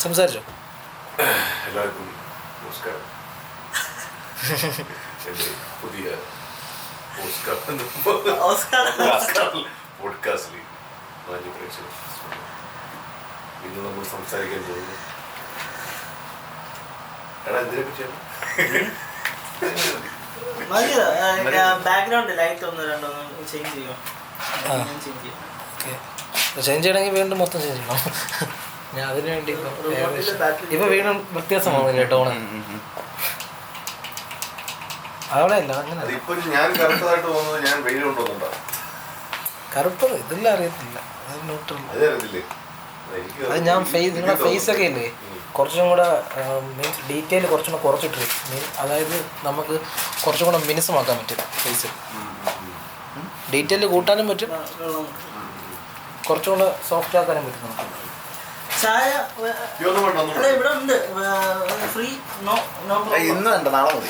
സംസാരിച്ചോ? എല്ലാവർക്കും നമസ്കാരം. എൻ്റെ പുതിയ പോഡ്കാസ്റ്റിൽ മാന്യ പ്രേക്ഷകർ, ഇന്ന് നമ്മൾ സംസാരിക്കാൻ പോകുന്നു എന്തിനെ പറ്റിയാണ്? ബാക്ക്ഗ്രൗണ്ട് ലൈറ്റ് ഒന്ന് രണ്ടൊന്ന് ചേഞ്ച് ചെയ്യും. ചേഞ്ച് ചെയ്യണമെങ്കിൽ വീണ്ടും മൊത്തം ചേഞ്ച് ചെയ്യണം. ഞാൻ അതിനു വേണ്ടി ഇപ്പൊ വീണ്ടും വ്യത്യാസമാവുന്നില്ല ടോണ്. അവിടെ അല്ല അങ്ങനെ ഞാൻ കറുത്തതായിട്ട് തോന്നുന്നത് ഞാൻ വെയിൽ കൊണ്ടുവന്നുണ്ടോ? കറുപ്പ് ഇതെല്ലാം അറിയത്തില്ല. അത് ന്യൂട്രൽ. അത് ഞാൻ നിങ്ങളുടെ ഫേസ് ഒക്കെ ഇല്ലേ കുറച്ചും കൂടെ മീൻസ് ഡീറ്റെയിൽ കുറച്ചും കൂടെ കുറച്ചിട്ട് അതായത് നമുക്ക് കുറച്ചും കൂടെ മിനുസമാക്കാൻ പറ്റും. ഫേസ് ഡീറ്റെയിൽ കൂട്ടാനും പറ്റും, കുറച്ചും കൂടെ സോഫ്റ്റ് ആക്കാനും പറ്റും നമുക്ക്. ചായ ഇവിടെ ഉണ്ട് ഫ്രീ. നോ ഇന്ന് വേണ്ട, നാളെ മതി.